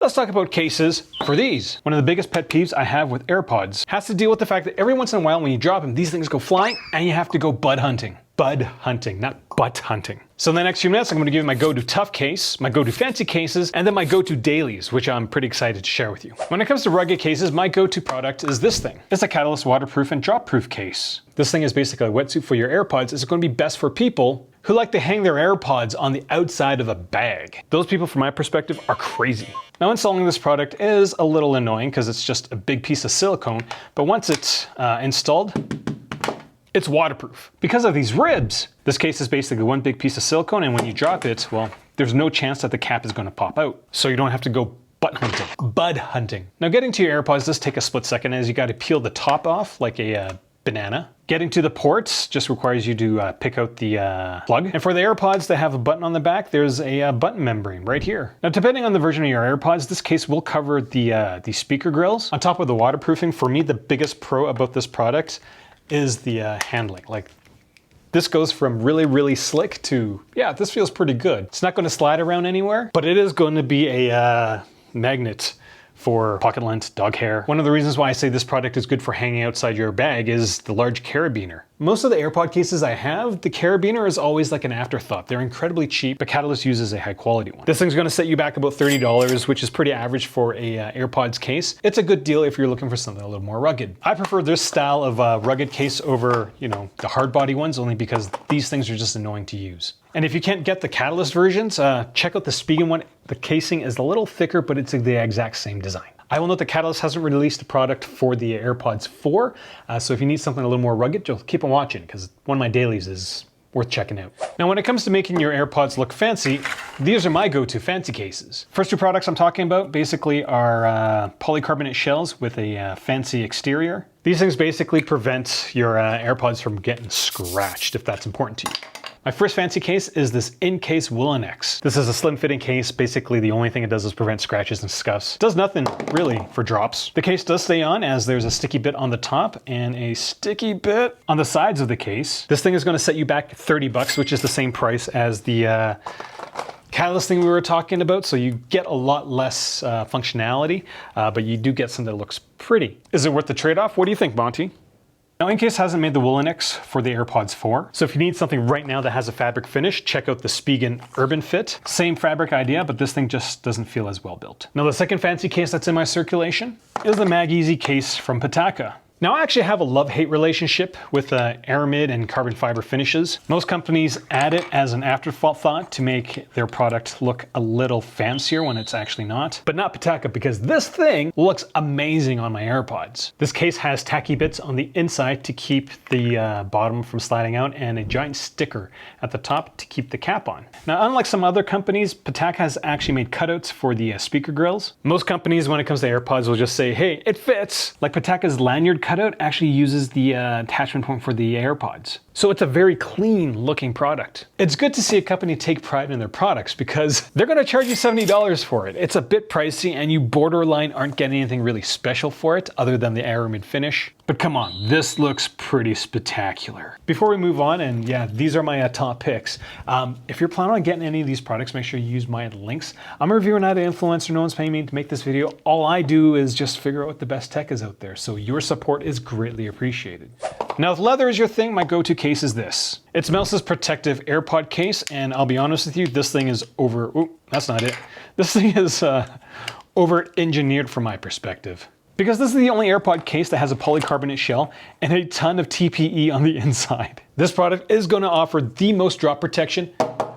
Let's talk about cases for these. One of the biggest pet peeves I have with AirPods has to deal with the fact that every once in a while when you drop them, these things go flying and you have to go bud hunting. Bud hunting, not butt hunting. So in the next few minutes, I'm going to give you my go-to tough case, my go-to fancy cases, and then my go-to dailies, which I'm pretty excited to share with you. When it comes to rugged cases, my go-to product is this thing. It's a Catalyst waterproof and drop-proof case. This thing is basically a wetsuit for your AirPods. It's going to be best for people who like to hang their AirPods on the outside of a bag. Those people, from my perspective, are crazy. Now, installing this product is a little annoying because it's just a big piece of silicone, but once it's installed, it's waterproof. Because of these ribs, this case is basically one big piece of silicone, and when you drop it, well, there's no chance that the cap is going to pop out. So you don't have to go bud hunting. Now, getting to your AirPods does take a split second, as you got to peel the top off like a banana. Getting to the ports just requires you to pick out the plug. And for the AirPods that have a button on the back, there's a button membrane right here. Now, depending on the version of your AirPods, this case will cover the speaker grills. On top of the waterproofing, for me, the biggest pro about this product is the handling. Like, this goes from really, really slick to, yeah, this feels pretty good. It's not going to slide around anywhere, but it is going to be a magnet for pocket lint, dog hair. One of the reasons why I say this product is good for hanging outside your bag is the large carabiner. Most of the AirPod cases I have, the carabiner is always like an afterthought. They're incredibly cheap, but Catalyst uses a high quality one. This thing's gonna set you back about $30, which is pretty average for a AirPods case. It's a good deal if you're looking for something a little more rugged. I prefer this style of rugged case over, you know, the hard body ones, only because these things are just annoying to use. And if you can't get the Catalyst versions, check out the Spigen one. The casing is a little thicker, but it's the exact same design. I will note that Catalyst hasn't released a product for the AirPods 4, so if you need something a little more rugged, just keep on watching, because one of my dailies is worth checking out. Now, when it comes to making your AirPods look fancy, these are my go-to fancy cases. First two products I'm talking about basically are polycarbonate shells with a fancy exterior. These things basically prevent your AirPods from getting scratched, if that's important to you. My first fancy case is this in-case Woolenex. This is a slim fitting case. Basically, the only thing it does is prevent scratches and scuffs. It does nothing really for drops. The case does stay on, as there's a sticky bit on the top and a sticky bit on the sides of the case. This thing is going to set you back $30, which is the same price as the Catalyst thing we were talking about, so you get a lot less functionality, but you do get something that looks pretty. Is it worth the trade-off? What do you think, Monty? Now, Incase hasn't made the Woolenex for the AirPods 4, so if you need something right now that has a fabric finish, check out the Spigen Urban Fit. Same fabric idea, but this thing just doesn't feel as well built. Now, the second fancy case that's in my circulation is the Mag-Easy case from Pitaka. Now, I actually have a love-hate relationship with aramid and carbon fiber finishes. Most companies add it as an afterthought to make their product look a little fancier when it's actually not. But not Pitaka, because this thing looks amazing on my AirPods. This case has tacky bits on the inside to keep the bottom from sliding out, and a giant sticker at the top to keep the cap on. Now, unlike some other companies, Pitaka has actually made cutouts for the speaker grills. Most companies, when it comes to AirPods, will just say, hey, it fits. Like Pitaka's lanyard cutout actually uses the attachment point for the AirPods. So it's a very clean looking product. It's good to see a company take pride in their products because they're going to charge you $70 for it. It's a bit pricey and you borderline aren't getting anything really special for it other than the aramid finish. But come on, this looks pretty spectacular. Before we move on, and yeah, these are my top picks. If you're planning on getting any of these products, make sure you use my links. I'm a reviewer, not an influencer. No one's paying me to make this video. All I do is just figure out what the best tech is out there. So your support is greatly appreciated. Now, if leather is your thing, my go-to case is this. It's Mouse's protective AirPod case, and I'll be honest with you, this thing is that's not it. This thing is over-engineered from my perspective. Because this is the only AirPod case that has a polycarbonate shell and a ton of TPE on the inside. This product is going to offer the most drop protection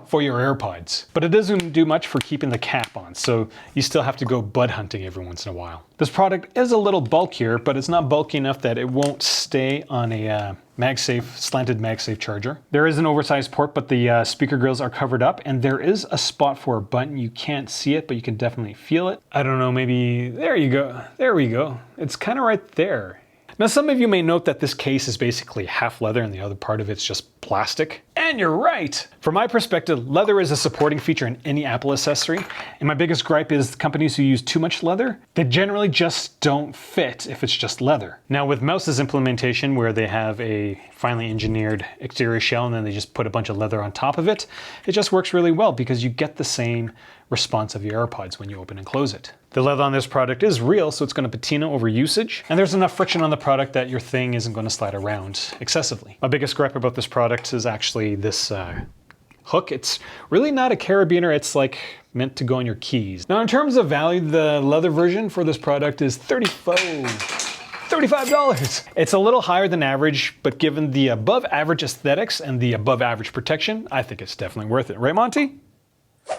for your AirPods, but it doesn't do much for keeping the cap on, so you still have to go bud hunting every once in a while. This product is a little bulkier, but it's not bulky enough that it won't stay on a slanted MagSafe charger. There is an oversized port, but the speaker grills are covered up, and there is a spot for a button. You can't see it, but you can definitely feel it. I don't know, maybe, there you go. There we go. It's kind of right there. Now, some of you may note that this case is basically half leather and the other part of it's just plastic. And you're right. From my perspective, leather is a supporting feature in any Apple accessory. And my biggest gripe is companies who use too much leather, they generally just don't fit if it's just leather. Now, with Mouse's implementation, where they have a finely engineered exterior shell and then they just put a bunch of leather on top of it, it just works really well because you get the same response of your AirPods when you open and close it. The leather on this product is real, so it's going to patina over usage, and there's enough friction on the product that your thing isn't going to slide around excessively. My biggest gripe about this product is actually this hook. It's really not a carabiner, it's like meant to go on your keys. Now in terms of value, the leather version for this product is $35. It's a little higher than average, but given the above average aesthetics and the above average protection, I think it's definitely worth it. Right, Monty?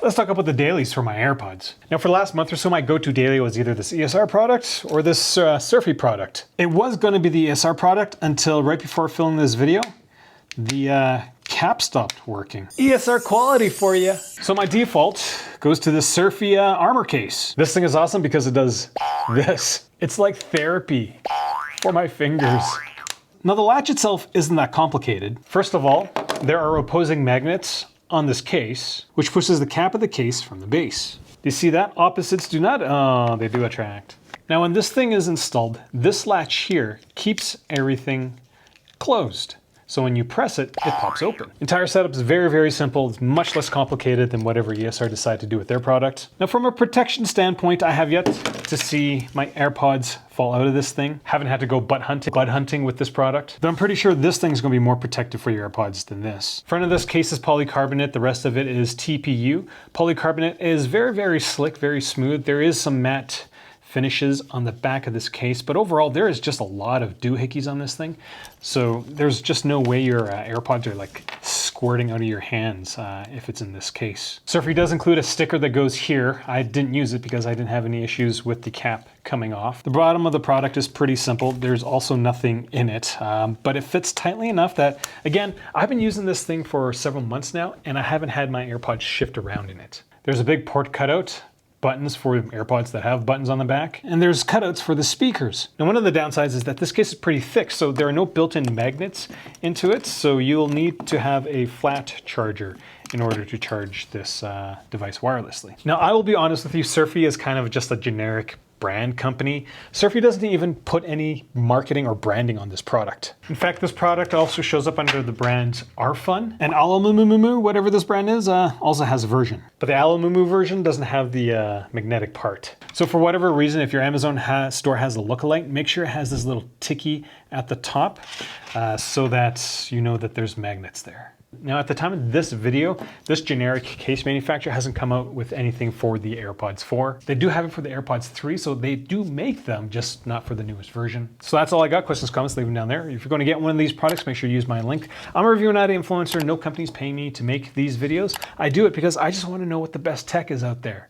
Let's talk about the dailies for my AirPods. Now for the last month or so, my go-to daily was either this ESR product or this Surfy product. It was going to be the ESR product until right before filming this video, the cap stopped working. ESR quality for you. So my default goes to this Surfy armor case. This thing is awesome because it does this. It's like therapy for my fingers. Now the latch itself isn't that complicated. First of all, there are opposing magnets on this case, which pushes the cap of the case from the base. Do you see that? Opposites do not, oh, they do attract. Now when this thing is installed, this latch here keeps everything closed. So when you press it, it pops open. Entire setup is very, very simple. It's much less complicated than whatever ESR decide to do with their product. Now from a protection standpoint, I have yet to see my AirPods fall out of this thing. Haven't had to go bud hunting with this product. But I'm pretty sure this thing's gonna be more protective for your AirPods than this. Front of this case is polycarbonate. The rest of it is TPU. Polycarbonate is very, very slick, very smooth. There is some matte finishes on the back of this case, but overall there is just a lot of doohickeys on this thing. So there's just no way your AirPods are like squirting out of your hands if it's in this case. Surfy does include a sticker that goes here. I didn't use it because I didn't have any issues with the cap coming off. The bottom of the product is pretty simple. There's also nothing in it, but it fits tightly enough that, again, I've been using this thing for several months now and I haven't had my AirPods shift around in it. There's a big port cutout, buttons for AirPods that have buttons on the back, and there's cutouts for the speakers. Now one of the downsides is that this case is pretty thick, so there are no built-in magnets into it, so you'll need to have a flat charger in order to charge this device wirelessly. Now I will be honest with you, Surfy is kind of just a generic brand company. Surfy doesn't even put any marketing or branding on this product. In fact, this product also shows up under the brand Arfun, and Alumumu, whatever this brand is, also has a version. But the Alumumu version doesn't have the magnetic part. So for whatever reason, if your Amazon store has a lookalike, make sure it has this little ticky at the top so that you know that there's magnets there. Now at the time of this video, this generic case manufacturer hasn't come out with anything for the AirPods 4. They do have it for the AirPods 3, so they do make them, just not for the newest version. So that's all I got. Questions, comments, leave them down there. If you're going to get one of these products, make sure you use my link. I'm a reviewer, not an influencer. No company's paying me to make these videos. I do it because I just want to know what the best tech is out there.